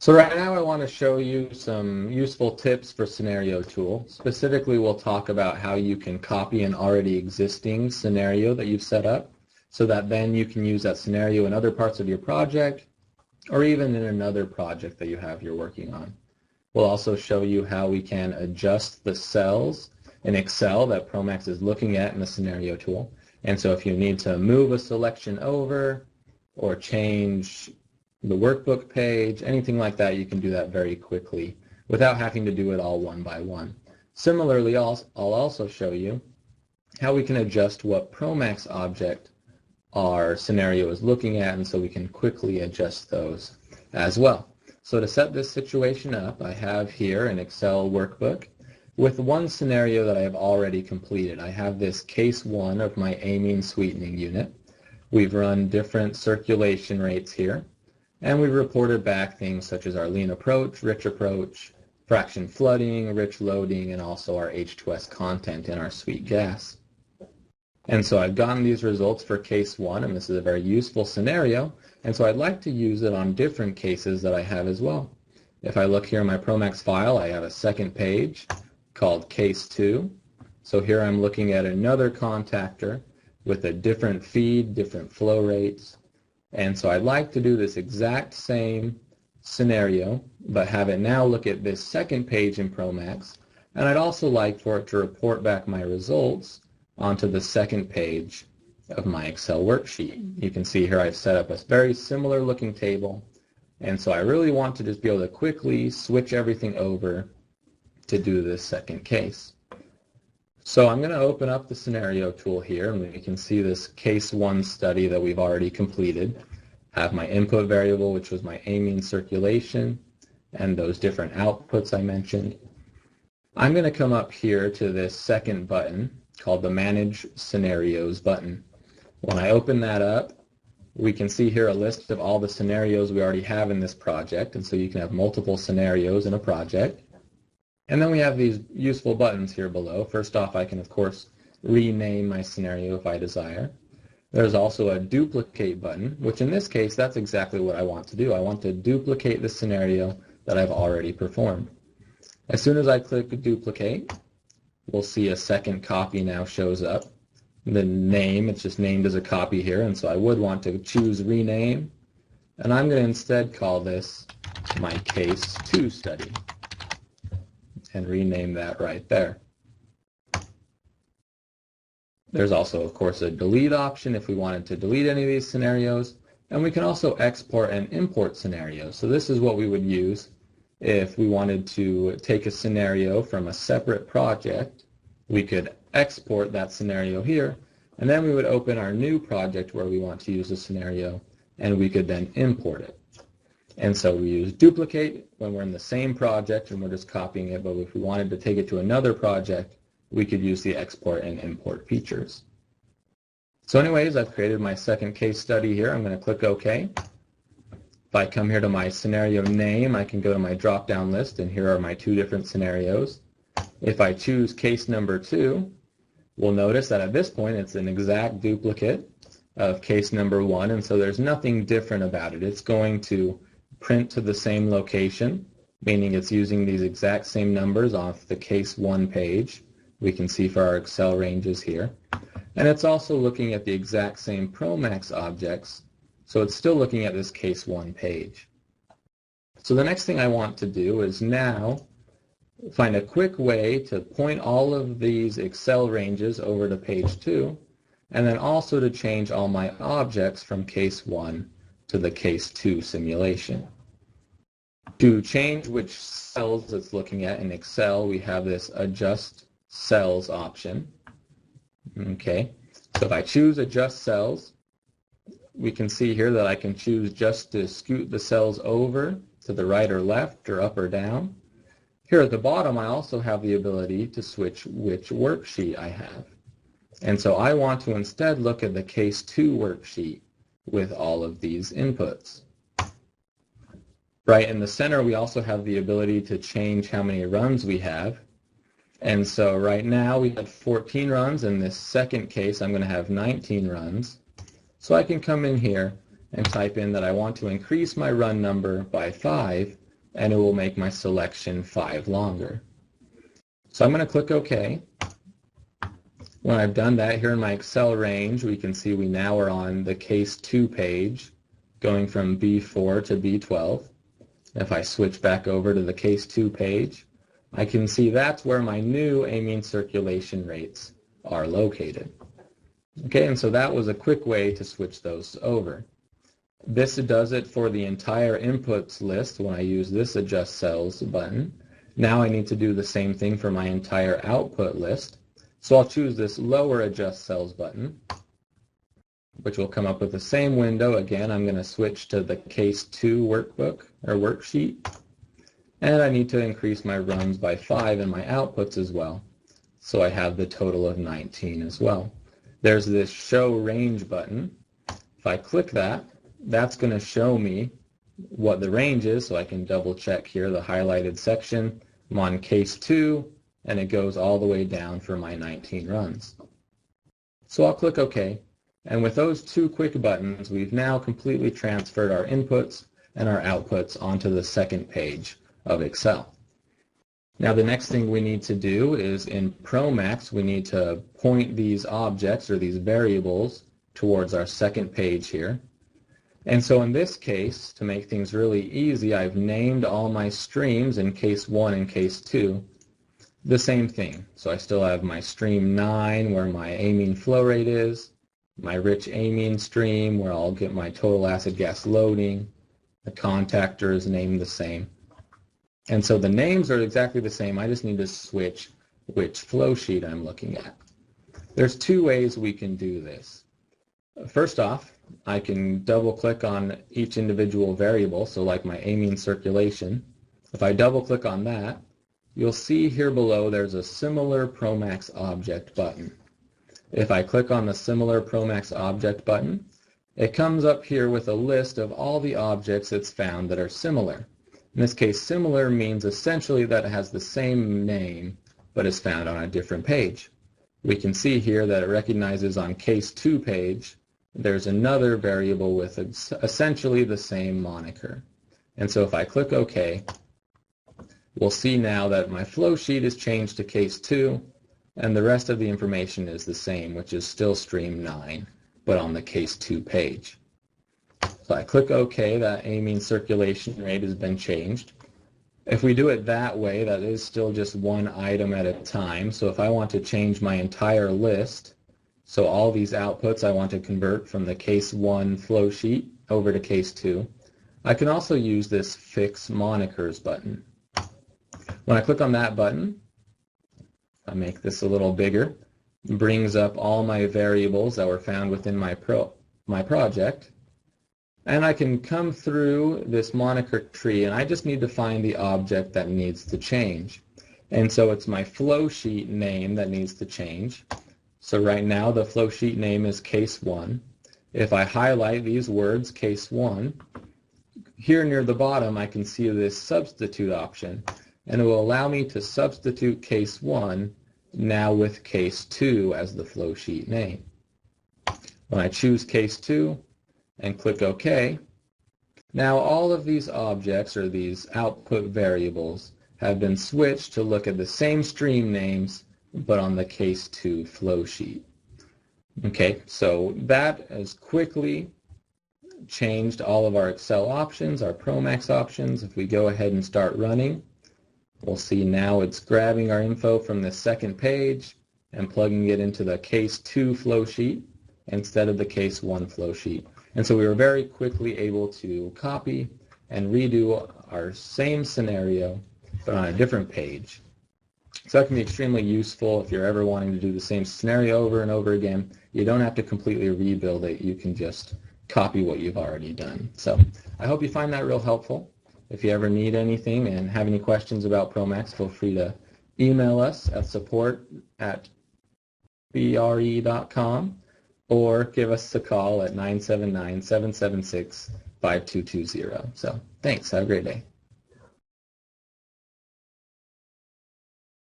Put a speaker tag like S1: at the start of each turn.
S1: So right now I want to show you some useful tips for Scenario Tool. Specifically, we'll talk about how you can copy an already existing scenario that you've set up so that then you can use that scenario in other parts of your project or even in another project that you have you're working on. We'll also show you how we can adjust the cells in Excel that ProMax is looking at in the Scenario Tool. And so if you need to move a selection over or change the workbook page, anything like that, you can do that very quickly without having to do it all one by one. Similarly, I'll also show you how we can adjust what ProMax object our scenario is looking at, and so we can quickly adjust those as well. So to set this situation up, I have here an Excel workbook with one scenario that I have already completed. I have this case 1 of my amine sweetening unit. We've run different circulation rates here. And we reported back things such as our lean approach, rich approach, fraction flooding, rich loading, and also our H2S content in our sweet gas. And so I've gotten these results for case 1, and this is a very useful scenario, and so I'd like to use it on different cases that I have as well. If I look here in my ProMax file, I have a second page called case 2. So here I'm looking at another contactor with a different feed, different flow rates. And so I'd like to do this exact same scenario, but have it now look at this second page in ProMax. And I'd also like for it to report back my results onto the second page of my Excel worksheet. You can see here I've set up a very similar looking table. And so I really want to just be able to quickly switch everything over to do this second case. So I'm going to open up the Scenario Tool here, and we can see this Case 1 study that we've already completed. I have my input variable, which was my amine circulation, and those different outputs I mentioned. I'm going to come up here to this second button called the Manage Scenarios button. When I open that up, we can see here a list of all the scenarios we already have in this project, and so you can have multiple scenarios in a project. And then we have these useful buttons here below. First off, I can, of course, rename my scenario if I desire. There's also a duplicate button, which in this case, that's exactly what I want to do. I want to duplicate the scenario that I've already performed. As soon as I click duplicate, we'll see a second copy now shows up. The name, it's just named as a copy here, and so I would want to choose rename. And I'm going to instead call this my case 2 study. And rename that right there. There's also, of course, a delete option if we wanted to delete any of these scenarios, and we can also export and import scenarios. So this is what we would use if we wanted to take a scenario from a separate project. We could export that scenario here, and then we would open our new project where we want to use the scenario, and we could then import it. And so we use duplicate when we're in the same project and we're just copying it, but if we wanted to take it to another project, we could use the export and import features. So anyways, I've created my second case study here. I'm going to click OK. If I come here to my scenario name, I can go to my drop-down list, and here are my 2 different scenarios. If I choose case number 2, we'll notice that at this point it's an exact duplicate of case number 1, and so there's nothing different about it. It's going to print to the same location, meaning it's using these exact same numbers off the case 1 page. We can see for our Excel ranges here. And it's also looking at the exact same ProMax objects, so it's still looking at this case 1 page. So the next thing I want to do is now find a quick way to point all of these Excel ranges over to page 2, and then also to change all my objects from case 1 to the case 2 simulation. To change which cells it's looking at in Excel, we have this Adjust Cells option. Okay, so if I choose Adjust Cells, we can see here that I can choose just to scoot the cells over to the right or left or up or down. Here at the bottom, I also have the ability to switch which worksheet I have. And so I want to instead look at the case 2 worksheet with all of these inputs. Right in the center, we also have the ability to change how many runs we have. And so right now we have 14 runs. In this second case, I'm going to have 19 runs. So I can come in here and type in that I want to increase my run number by 5 and it will make my selection 5 longer. So I'm going to click OK. When I've done that, here in my Excel range, we can see we now are on the case 2 page, going from B4 to B12. If I switch back over to the case 2 page, I can see that's where my new amine circulation rates are located. Okay, and so that was a quick way to switch those over. This does it for the entire inputs list when I use this Adjust Cells button. Now I need to do the same thing for my entire output list. So I'll choose this lower Adjust Cells button, which will come up with the same window. Again, I'm going to switch to the case 2 workbook or worksheet. And I need to increase my runs by 5 in my outputs as well. So I have the total of 19 as well. There's this Show Range button. If I click that, that's going to show me what the range is, so I can double check here the highlighted section. I'm on case 2, and it goes all the way down for my 19 runs. So I'll click OK. And with those 2 quick buttons, we've now completely transferred our inputs and our outputs onto the second page of Excel. Now the next thing we need to do is in ProMax, we need to point these objects or these variables towards our second page here. And so in this case, to make things really easy, I've named all my streams in case 1 and case 2 the same thing. So I still have my stream 9 where my amine flow rate is, my rich amine stream where I'll get my total acid gas loading, the contactor is named the same. And so the names are exactly the same. I just need to switch which flow sheet I'm looking at. There's 2 ways we can do this. First off, I can double click on each individual variable, so like my amine circulation. If I double click on that, you'll see here below there's a Similar ProMax Object button. If I click on the Similar ProMax Object button, it comes up here with a list of all the objects it's found that are similar. In this case, similar means essentially that it has the same name, but is found on a different page. We can see here that it recognizes on case 2 page, there's another variable with essentially the same moniker. And so if I click OK, we'll see now that my flow sheet is changed to case 2, and the rest of the information is the same, which is still stream 9, but on the case 2 page. So I click OK, that amine circulation rate has been changed. If we do it that way, that is still just one item at a time. So if I want to change my entire list, so all these outputs I want to convert from the case 1 flow sheet over to case 2, I can also use this Fix Monikers button. When I click on that button, I make this a little bigger, it brings up all my variables that were found within my project. And I can come through this moniker tree, and I just need to find the object that needs to change. And so it's my flow sheet name that needs to change. So right now the flow sheet name is case 1. If I highlight these words, case 1, here near the bottom I can see this substitute option, and it will allow me to substitute case 1 now with case 2 as the flow sheet name. When I choose case 2, and click OK, now all of these objects or these output variables have been switched to look at the same stream names but on the case 2 flow sheet. Okay, so that has quickly changed all of our Excel options, our ProMax options. If we go ahead and start running, we'll see now it's grabbing our info from the second page and plugging it into the case 2 flow sheet instead of the case 1 flow sheet. And so we were very quickly able to copy and redo our same scenario, but on a different page. So that can be extremely useful if you're ever wanting to do the same scenario over and over again. You don't have to completely rebuild it. You can just copy what you've already done. So I hope you find that real helpful. If you ever need anything and have any questions about ProMax, feel free to email us at support@bre.com. or give us a call at 979-776-5220. So thanks. Have a great day.